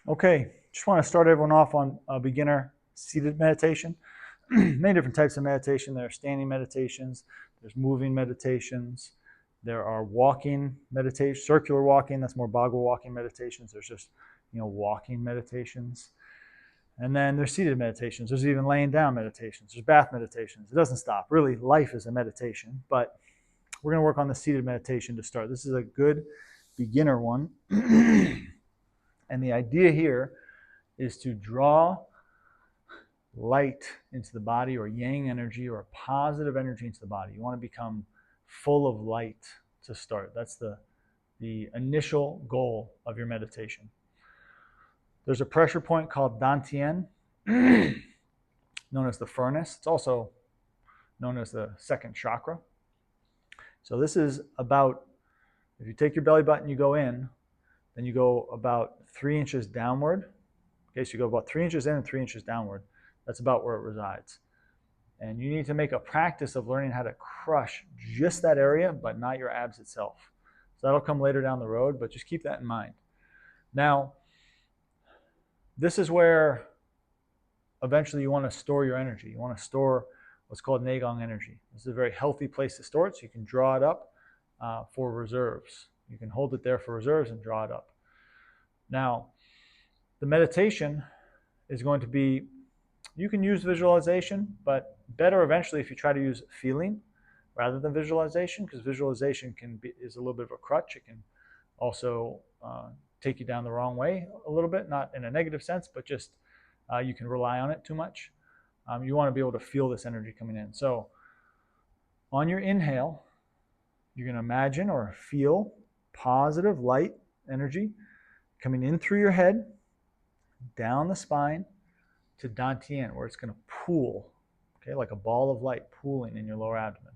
Okay, just want to start everyone off on a beginner seated meditation. Many different types of meditation. There are standing meditations, there's moving meditations, there are walking meditation, circular walking, that's more Bhagavad walking meditations. There's just, walking meditations. And then there's seated meditations. There's even laying down meditations. There's bath meditations. It doesn't stop. Really, life is a meditation, but we're going to work on the seated meditation to start. This is a good beginner one. And the idea here is to draw light into the body, or yang energy, or positive energy into the body. You want to become full of light to start. That's the initial goal of your meditation. There's a pressure point called Dantian, known as the furnace. It's also known as the second chakra. So this is about, if you take your belly button, you go in, then you go about 3 inches downward. Okay, so you go about 3 inches in and 3 inches downward. That's about where it resides. And you need to make a practice of learning how to crush just that area, but not your abs itself. So that'll come later down the road, but just keep that in mind. Now, this is where eventually you want to store your energy. You want to store what's called Neigong energy. This is a very healthy place to store it, so you can draw it up for reserves. You can hold it there for reserves and draw it up. Now, the meditation is going to be, you can use visualization, but better eventually if you try to use feeling rather than visualization, because visualization is a little bit of a crutch. It can also take you down the wrong way a little bit, not in a negative sense, but just you can rely on it too much. You want to be able to feel this energy coming in. So on your inhale, you're going to imagine or feel positive light energy coming in through your head, down the spine to Dantian, where it's going to pool, okay, like a ball of light pooling in your lower abdomen.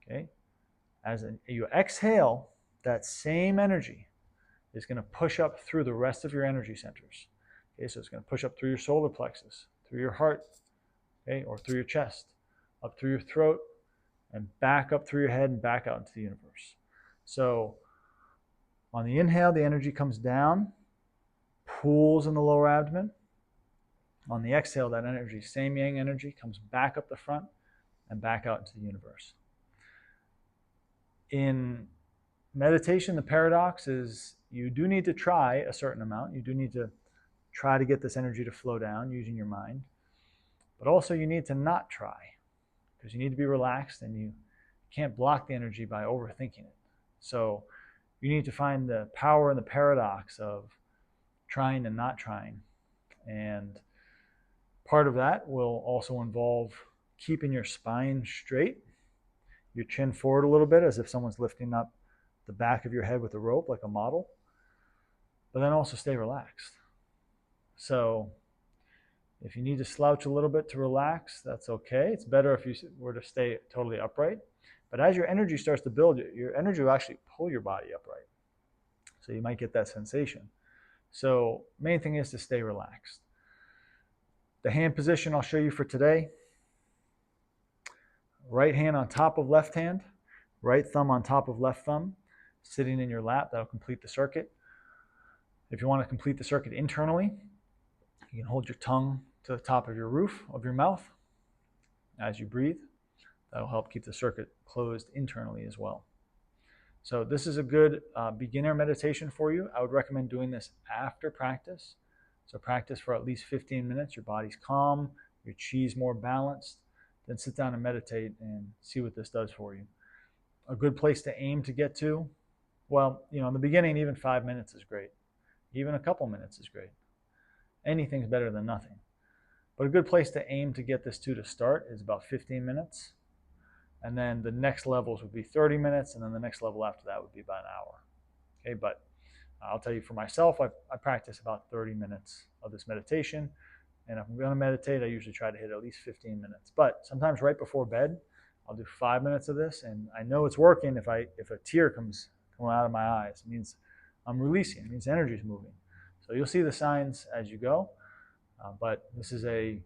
Okay, as you exhale, that same energy is going to push up through the rest of your energy centers. Okay, so it's going to push up through your solar plexus, through your heart, okay, or through your chest, up through your throat, and back up through your head and back out into the universe. So on the inhale, the energy comes down, pools in the lower abdomen. On the exhale, that energy, same yang energy, comes back up the front and back out into the universe. In meditation, the paradox is you do need to try a certain amount. You do need to try to get this energy to flow down using your mind. But also you need to not try, because you need to be relaxed and you can't block the energy by overthinking it. So you need to find the power in the paradox of trying and not trying. And part of that will also involve keeping your spine straight, your chin forward a little bit as if someone's lifting up the back of your head with a rope like a model, but then also stay relaxed. So if you need to slouch a little bit to relax, that's okay. It's better if you were to stay totally upright. But as your energy starts to build, your energy will actually pull your body upright. So you might get that sensation. So main thing is to stay relaxed. The hand position I'll show you for today. Right hand on top of left hand, right thumb on top of left thumb, sitting in your lap. That'll complete the circuit. If you want to complete the circuit internally, you can hold your tongue to the top of your roof of your mouth as you breathe. That'll help keep the circuit closed internally as well. So this is a good beginner meditation for you. I would recommend doing this after practice. So practice for at least 15 minutes. Your body's calm, your chi's more balanced. Then sit down and meditate and see what this does for you. A good place to aim to get to, well, in the beginning, even 5 minutes is great. Even a couple minutes is great. Anything's better than nothing. But a good place to aim to get this to start is about 15 minutes. And then the next levels would be 30 minutes, and then the next level after that would be about an hour. Okay, but I'll tell you for myself, I practice about 30 minutes of this meditation. And if I'm going to meditate, I usually try to hit at least 15 minutes. But sometimes right before bed, I'll do 5 minutes of this, and I know it's working if a tear comes out of my eyes. It means I'm releasing. It means energy is moving. So you'll see the signs as you go. But this is a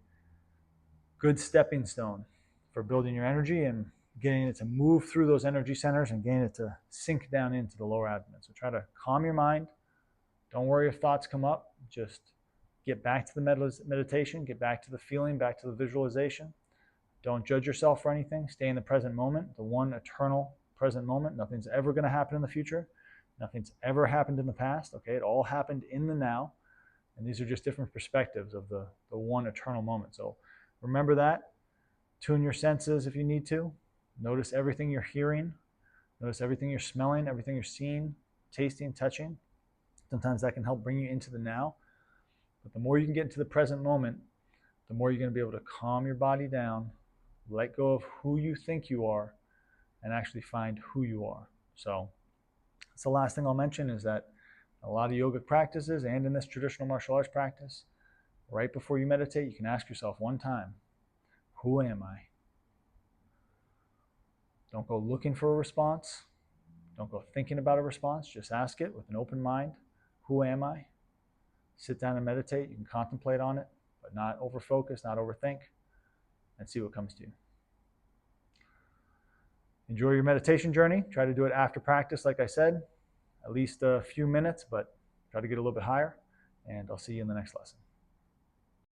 good stepping stone for building your energy and getting it to move through those energy centers and getting it to sink down into the lower abdomen. So try to calm your mind. Don't worry if thoughts come up. just get back to the meditation, get back to the feeling, back to the visualization. Don't judge yourself for anything. Stay in the present moment, the one eternal present moment. Nothing's ever going to happen in the future. Nothing's ever happened in the past. Okay, it all happened in the now. And these are just different perspectives of the one eternal moment. So remember that. Tune your senses if you need to. Notice everything you're hearing. Notice everything you're smelling, everything you're seeing, tasting, touching. Sometimes that can help bring you into the now. But the more you can get into the present moment, the more you're going to be able to calm your body down, let go of who you think you are, and actually find who you are. So that's the last thing I'll mention, is that a lot of yogic practices and in this traditional martial arts practice, right before you meditate, you can ask yourself one time, who am I? Don't go looking for a response. Don't go thinking about a response. Just ask it with an open mind. Who am I? Sit down and meditate. You can contemplate on it, but not over-focus, not overthink, and see what comes to you. Enjoy your meditation journey. Try to do it after practice, like I said, at least a few minutes, but try to get a little bit higher, and I'll see you in the next lesson.